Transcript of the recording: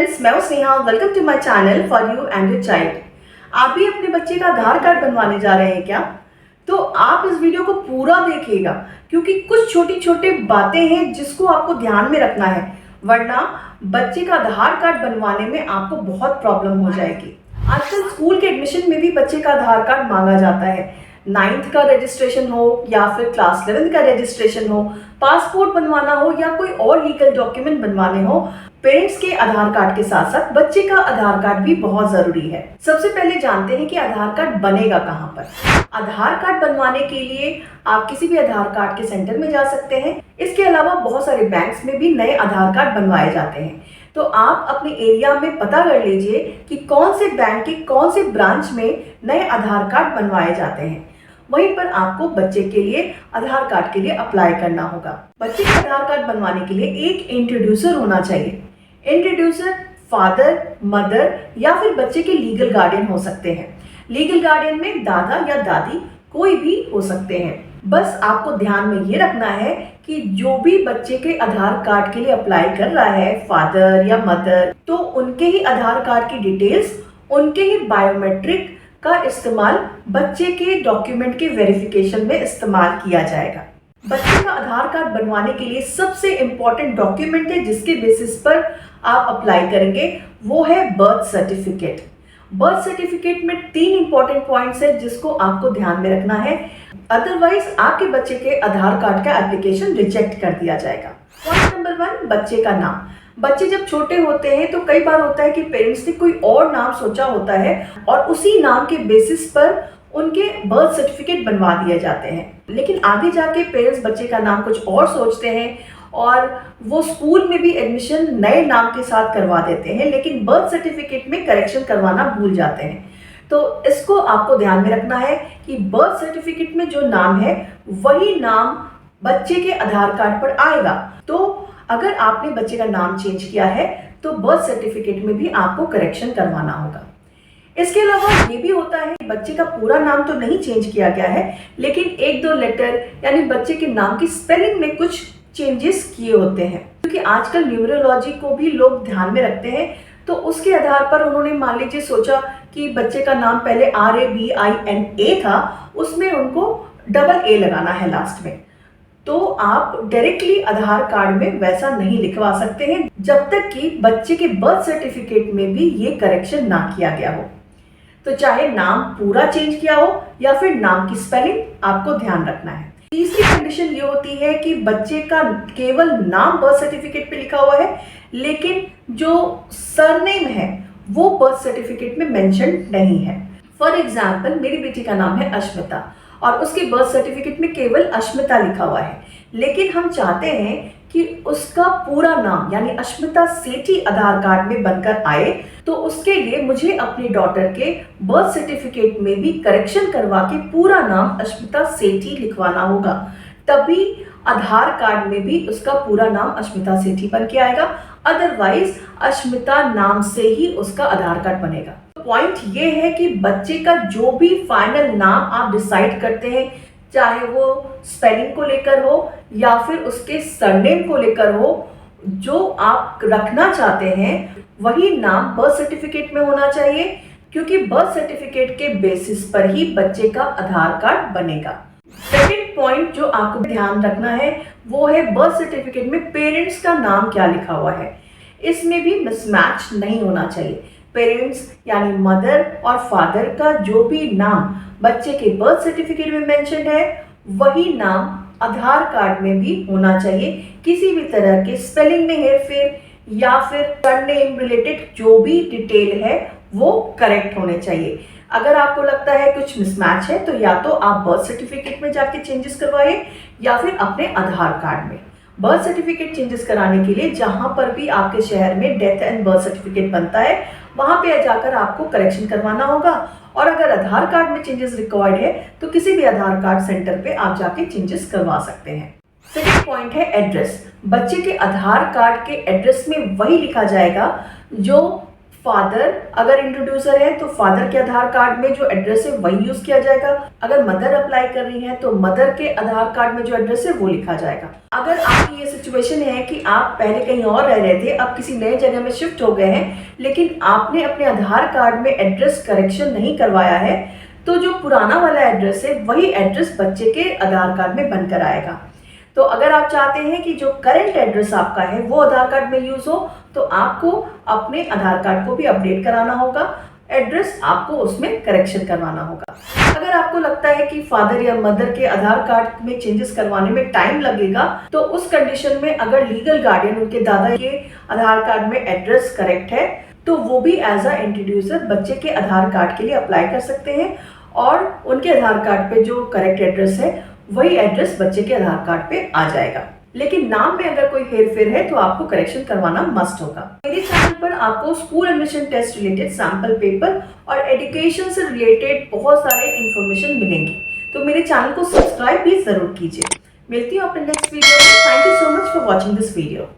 Friends, मैं हूं Sneha. Welcome to my channel for you and your child. आप भी अपने बच्चे का आधार कार्ड बनवाने जा रहे हैं क्या? तो आप इस वीडियो को पूरा देखिएगा, क्योंकि कुछ छोटी छोटी बातें हैं जिसको आपको ध्यान में रखना है, वरना बच्चे का आधार कार्ड बनवाने में आपको बहुत प्रॉब्लम हो जाएगी। आजकल स्कूल के एडमिशन में भी बच्चे का आधार कार्ड मांगा जाता है। 9th का रजिस्ट्रेशन हो या फिर क्लास 11th का रजिस्ट्रेशन हो, पासपोर्ट बनवाना हो या कोई और लीगल डॉक्यूमेंट बनवाने हो, पेरेंट्स के आधार कार्ड के साथ साथ बच्चे का आधार कार्ड भी बहुत जरूरी है। सबसे पहले जानते हैं कि आधार कार्ड बनेगा कहाँ पर। आधार कार्ड बनवाने के लिए आप किसी भी आधार कार्ड के सेंटर में जा सकते हैं। इसके अलावा बहुत सारे बैंक्स में भी नए आधार कार्ड बनवाए जाते हैं। तो आप अपने एरिया में पता कर लीजिए कि कौन से बैंक के कौन से ब्रांच में नए आधार कार्ड बनवाए जाते हैं। वहीं पर आपको बच्चे के लिए आधार कार्ड के लिए अप्लाई करना होगा। बच्चे का आधार कार्ड बनवाने के लिए एक इंट्रोड्यूसर होना चाहिए। इंट्रोड्यूसर फादर, मदर या फिर बच्चे के लीगल गार्डियन हो सकते हैं। लीगल गार्डियन में दादा या दादी कोई भी हो सकते हैं। बस आपको ध्यान में ये रखना है कि जो भी बच्चे के आधार कार्ड के लिए अप्लाई कर रहा है, फादर या मदर, तो उनके ही आधार कार्ड की डिटेल्स, उनके ही बायोमेट्रिक का इस्तेमाल बच्चे के डॉक्यूमेंट के वेरिफिकेशन में इस्तेमाल किया जाएगा। बच्चे का आधार कार्ड बनवाने के लिए सबसे इम्पोर्टेंट डॉक्यूमेंट है जिसके बेसिस पर आप अप्लाई करेंगे, वो है बर्थ सर्टिफिकेट। बर्थ सर्टिफिकेट में 3 इंपॉर्टेंट पॉइंट्स है जिसको आपको ध्यान में रखना है, अदरवाइज आपके बच्चे के आधार कार्ड का एप्लीकेशन रिजेक्ट कर दिया जाएगा। पॉइंट नंबर 1, बच्चे का नाम। बच्चे जब छोटे होते हैं तो कई बार होता है कि पेरेंट्स ने कोई और नाम सोचा होता है और उसी नाम के बेसिस पर उनके बर्थ सर्टिफिकेट बनवा दिए जाते हैं। लेकिन आगे जाके पेरेंट्स बच्चे का नाम कुछ और सोचते हैं और वो स्कूल में भी एडमिशन नए नाम के साथ करवा देते हैं, लेकिन बर्थ सर्टिफिकेट में करेक्शन करवाना भूल जाते हैं। तो इसको आपको ध्यान में रखना है कि बर्थ सर्टिफिकेट में जो नाम है वही नाम बच्चे के आधार कार्ड पर आएगा। तो अगर आपने बच्चे का नाम चेंज किया है तो बर्थ सर्टिफिकेट में भी आपको करेक्शन करवाना होगा। इसके अलावा ये भी होता है कि बच्चे का पूरा नाम तो नहीं चेंज किया गया है, लेकिन 1-2 लेटर यानी बच्चे के नाम की स्पेलिंग में कुछ चेंजेस किए होते हैं। क्योंकि आजकल न्यूमरोलॉजी को भी लोग ध्यान में रखते हैं, तो उसके आधार पर उन्होंने मान लीजिए सोचा कि बच्चे का नाम पहले RABINA था, उसमें उनको डबल A लगाना है लास्ट में। तो आप डायरेक्टली आधार कार्ड में वैसा नहीं लिखवा सकते हैं जब तक कि बच्चे के बर्थ सर्टिफिकेट में भी ये करेक्शन ना किया गया हो। तो चाहे नाम पूरा चेंज किया हो या फिर नाम की स्पेलिंग, आपको ध्यान रखना है। तीसरी कंडीशन ये होती है कि बच्चे का केवल नाम बर्थ सर्टिफिकेट पे लिखा हुआ है, लेकिन जो सरनेम है वो बर्थ सर्टिफिकेट में मेंशन नहीं है। फॉर एग्जाम्पल, मेरी बेटी का नाम है अश्मिता और उसके बर्थ सर्टिफिकेट में केवल अश्मिता लिखा हुआ है, लेकिन हम चाहते हैं कि उसका पूरा नाम यानी अश्मिता सेठी आधार कार्ड में बनकर आए। तो उसके लिए मुझे अपनी डॉटर के बर्थ सर्टिफिकेट में भी करेक्शन करवा के पूरा नाम अश्मिता सेठी लिखवाना होगा, तभी आधार कार्ड में भी उसका पूरा नाम अश्मिता सेठी बन के आएगा। अदरवाइज अश्मिता नाम से ही उसका आधार कार्ड बनेगा। पॉइंट ये है कि बच्चे का जो भी फाइनल नाम आप डिसाइड करते हैं, चाहे वो स्पेलिंग को लेकर हो या फिर उसके सरनेम को लेकर हो, जो आप रखना चाहते हैं वही नाम बर्थ सर्टिफिकेट में होना चाहिए, क्योंकि बर्थ सर्टिफिकेट के बेसिस पर ही बच्चे का आधार कार्ड बनेगा। सेकंड पॉइंट जो आपको ध्यान रखना है वो है बर्थ सर्टिफिकेट में पेरेंट्स का नाम क्या लिखा हुआ है। इसमें भी मिसमैच नहीं होना चाहिए। पेरेंट्स यानी मदर और फादर का जो भी नाम बच्चे के बर्थ सर्टिफिकेट में मेंशन है वही नाम आधार कार्ड में भी होना चाहिए। किसी भी तरह के स्पेलिंग में हेरफेर या फिर सरनेम रिलेटेड जो भी डिटेल है वो करेक्ट होने चाहिए। अगर आपको लगता है कुछ मिसमैच है तो या तो आप बर्थ सर्टिफिकेट में जाके चेंजेस करवाइए या फिर अपने आधार कार्ड में। बर्थ सर्टिफिकेट चेंजेस कराने के लिए जहां पर भी आपके शहर में डेथ एंड बर्थ सर्टिफिकेट बनता है वहां पे जाकर आपको करेक्शन करवाना होगा। और अगर आधार कार्ड में चेंजेस रिक्वायर्ड है तो किसी भी आधार कार्ड सेंटर पे आप जाके चेंजेस करवा सकते हैं। सेकंड पॉइंट है एड्रेस। बच्चे के आधार कार्ड के एड्रेस में वही लिखा जाएगा जो फादर अगर इंट्रोड्यूसर है तो फादर के आधार कार्ड में जो एड्रेस है वही यूज किया जाएगा। अगर मदर अप्लाई कर रही है तो मदर के आधार कार्ड में जो एड्रेस है वो लिखा जाएगा। अगर आपकी ये सिचुएशन है कि आप पहले कहीं और रह रहे थे, अब किसी नए जगह में शिफ्ट हो गए हैं, लेकिन आपने अपने आधार कार्ड में एड्रेस करेक्शन नहीं करवाया है, तो जो पुराना वाला एड्रेस है वही एड्रेस बच्चे के आधार कार्ड में बनकर आएगा। तो अगर आप चाहते हैं कि जो करंट एड्रेस आपका है वो आधार कार्ड में यूज हो, तो आपको अपने आधार कार्ड को भी अपडेट कराना होगा, एड्रेस आपको उसमें करेक्शन करवाना होगा। अगर आपको लगता है कि फादर या मदर के आधार कार्ड में चेंजेस करवाने में टाइम लगेगा, तो उस कंडीशन में अगर लीगल गार्डियन उनके दादा के आधार कार्ड में एड्रेस करेक्ट है तो वो भी एज अ इंट्रोड्यूसर बच्चे के आधार कार्ड के लिए अप्लाई कर सकते हैं और उनके आधार कार्ड पे जो करेक्ट एड्रेस है वही एड्रेस बच्चे के आधार कार्ड पे आ जाएगा। लेकिन नाम में अगर कोई हेरफेर है तो आपको करेक्शन करवाना मस्ट होगा। मेरे चैनल पर आपको school admission test related sample paper और एजुकेशन से रिलेटेड बहुत सारे इंफॉर्मेशन मिलेंगे, तो मेरे चैनल को सब्सक्राइब भी जरूर कीजिए। मिलती हूँ अपने नेक्स्ट वीडियो में। Thank you so much for watching this video.